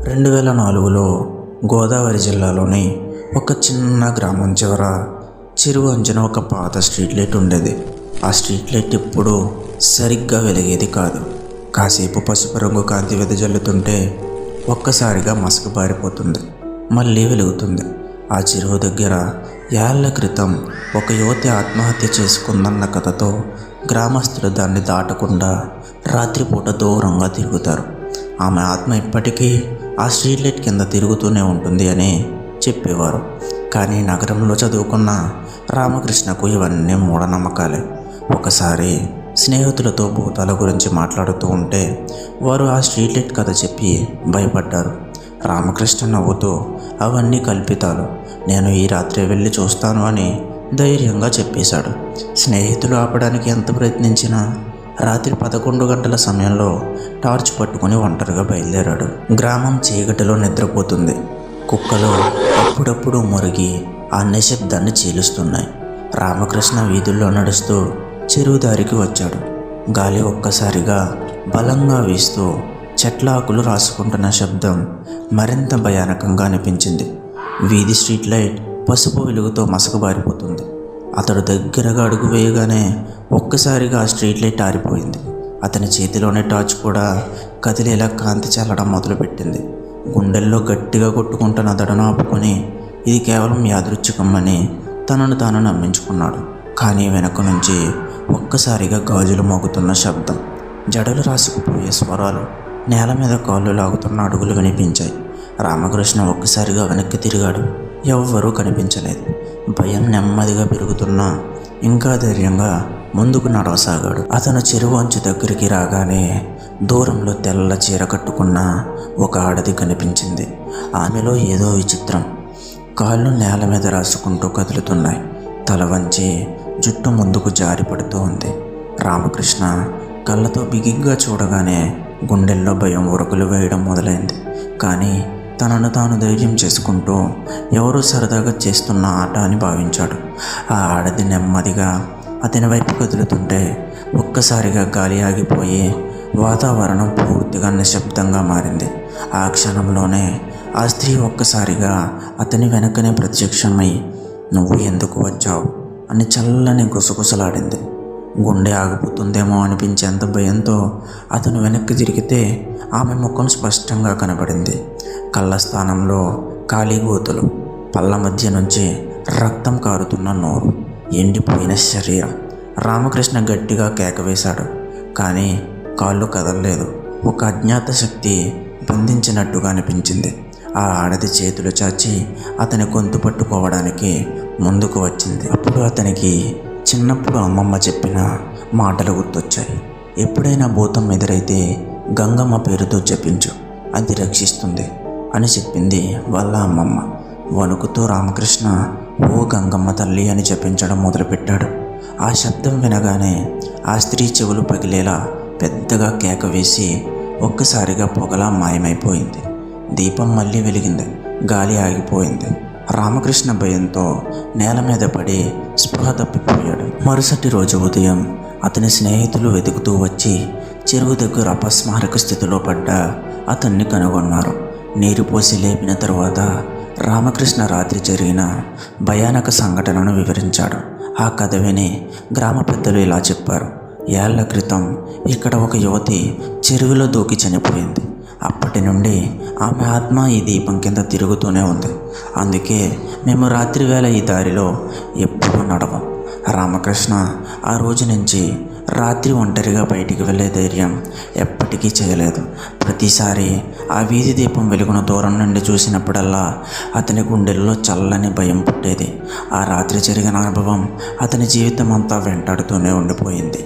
2004లో గోదావరి జిల్లాలోని ఒక చిన్న గ్రామం చివర చెరువు అంచున ఒక పాత స్ట్రీట్ లైట్ ఉండేది. ఆ స్ట్రీట్ లైట్ ఎప్పుడూ సరిగ్గా వెలిగేది కాదు. కాసేపు పసుపు రంగు కాంతి వెదజల్లుతుంటే ఒక్కసారిగా మసక బారిపోతుంది, మళ్ళీ వెలుగుతుంది. ఆ చెరువు దగ్గర ఏళ్ల క్రితం ఒక యువతి ఆత్మహత్య చేసుకుందన్న కథతో గ్రామస్తులు దాన్ని దాటకుండా రాత్రిపూట దూరంగా తిరుగుతారు. ఆమె ఆత్మ ఇప్పటికీ ఆ స్ట్రీట్ లైట్ కింద తిరుగుతూనే ఉంటుంది అని చెప్పేవారు. కానీ నగరంలో చదువుకున్న రామకృష్ణకు ఇవన్నీ మూఢనమ్మకాలే. ఒకసారి స్నేహితులతో భూతాల గురించి మాట్లాడుతూ ఉంటే వారు ఆ స్ట్రీట్ లైట్ కథ చెప్పి భయపడ్డారు. రామకృష్ణ నవ్వుతూ అవన్నీ కల్పితాలు, నేను ఈ రాత్రి వెళ్ళి చూస్తాను అని ధైర్యంగా చెప్పేశాడు. స్నేహితులు ఆపడానికి ఎంత ప్రయత్నించినా రాత్రి 11 గంటల సమయంలో టార్చ్ పట్టుకుని ఒంటరిగా బయలుదేరాడు. గ్రామం చీకటిలో నిద్రపోతుంది. కుక్కలు అప్పుడప్పుడు మురిగి ఆ నిశ్శబ్దాన్ని చీలుస్తున్నాయి. రామకృష్ణ వీధుల్లో నడుస్తూ చెరువు దారికి వచ్చాడు. గాలి ఒక్కసారిగా బలంగా వీస్తూ చెట్ల ఆకులు రాసుకుంటున్న శబ్దం మరింత భయానకంగా అనిపించింది. వీధి స్ట్రీట్ లైట్ పసుపు వెలుగుతో మసకబారిపోతుంది. అతడు దగ్గరగా అడుగు వేయగానే ఒక్కసారిగా ఆ స్ట్రీట్ లైట్ ఆరిపోయింది. అతని చేతిలోని టార్చ్ కూడా కదిలేలా కాంతి చల్లడం మొదలుపెట్టింది. గుండెల్లో గట్టిగా కొట్టుకుంటున్న దడను ఆపుకొని ఇది కేవలం యాదృచ్ఛికమని తనను తాను నమ్మించుకున్నాడు. కానీ వెనక నుంచి ఒక్కసారిగా గాజులు మోగుతున్న శబ్దం, జడలు రాసుకుపోయే స్వరాలు, నేల మీద కాళ్ళు లాగుతున్న అడుగులు వినిపించాయి. రామకృష్ణ ఒక్కసారిగా వెనక్కి తిరిగాడు. ఎవ్వరూ కనిపించలేదు. భయం నెమ్మదిగా పెరుగుతున్నా ఇంకా ధైర్యంగా ముందుకు నడవసాగాడు. అతను చెరువు అంచు దగ్గరికి రాగానే దూరంలో తెల్ల చీర కట్టుకున్న ఒక ఆడది కనిపించింది. ఆమెలో ఏదో విచిత్రం. కాళ్ళు నేల మీద రాసుకుంటూ కదులుతున్నాయి. తల వంచి జుట్టు ముందుకు జారిపడుతూ ఉంది. రామకృష్ణ కళ్ళతో బిగిగ్గా చూడగానే గుండెల్లో భయం ఉరకలు వేయడం మొదలైంది. కానీ తనను తాను ధైర్యం చేసుకుంటూ ఎవరో సరదాగా చేస్తున్న ఆట అని భావించాడు. ఆ ఆడది నెమ్మదిగా అతని వైపు కదులుతుంటే ఒక్కసారిగా గాలి ఆగిపోయి వాతావరణం పూర్తిగా నిశ్శబ్దంగా మారింది. ఆ క్షణంలోనే ఆ స్త్రీ ఒక్కసారిగా అతని వెనకనే ప్రత్యక్షమై, నువ్వు ఎందుకు వచ్చావు అని చల్లని గుసగుసలాడింది. గుండె ఆగిపోతుందేమో అనిపించేంత భయంతో అతను వెనక్కి తిరిగితే ఆమె ముఖం స్పష్టంగా కనబడింది. కళ్ళ స్థానంలో ఖాళీ గోతులు, పళ్ళ మధ్య నుంచి రక్తం కారుతున్న నోరు, ఎండిపోయిన శరీరం. రామకృష్ణ గట్టిగా కేక వేశాడు. కానీ కాళ్ళు కదలలేదు. ఒక అజ్ఞాత శక్తి బంధించినట్టుగా అనిపించింది. ఆ ఆడది చేతులు చాచి అతని గొంతు పట్టుకోవడానికి ముందుకు వచ్చింది. అప్పుడు అతనికి చిన్నప్పుడు అమ్మమ్మ చెప్పిన మాటలు గుర్తొచ్చాయి. ఎప్పుడైనా భూతం ఎదురైతే గంగమ్మ పేరుతో జపించు, అది రక్షిస్తుంది అని చెప్పింది వాళ్ళ అమ్మమ్మ. వణుకుతూ రామకృష్ణ ఓ గంగమ్మ తల్లి అని జపించడం మొదలుపెట్టాడు. ఆ శబ్దం వినగానే ఆ స్త్రీ చెవులు పగిలేలా పెద్దగా కేక వేసి ఒక్కసారిగా పొగలా మాయమైపోయింది. దీపం మళ్ళీ వెలిగింది. గాలి ఆగిపోయింది. రామకృష్ణ భయంతో నేల మీద పడి స్పృహ తప్పిపోయాడు. మరుసటి రోజు ఉదయం అతని స్నేహితులు వెతుకుతూ వచ్చి చెరువు దగ్గర అపస్మారక స్థితిలో పడ్డ అతన్ని కనుగొన్నారు. నీరు పోసి లేపిన తరువాత రామకృష్ణ రాత్రి జరిగిన భయానక సంఘటనను వివరించాడు. ఆ కథ విని గ్రామ పెద్దలు ఇలా చెప్పారు. ఏళ్ల క్రితం ఇక్కడ ఒక యువతి చెరువులో దూకి చనిపోయింది. అప్పటి నుండి ఆమె ఆత్మ ఈ దీపం కింద తిరుగుతూనే ఉంది. అందుకే మేము రాత్రి వేళ ఈ దారిలో ఎప్పుడూ నడవం. రామకృష్ణ ఆ రోజు నుంచి రాత్రి ఒంటరిగా బయటికి వెళ్ళే ధైర్యం ఎప్పటికీ చేయలేదు. ప్రతిసారి ఆ వీధి దీపం వెలుగును దూరం నుండి చూసినప్పుడల్లా అతని గుండెల్లో చల్లని భయం పుట్టేది. ఆ రాత్రి జరిగిన అనుభవం అతని జీవితం అంతా వెంటాడుతూనే ఉండిపోయింది.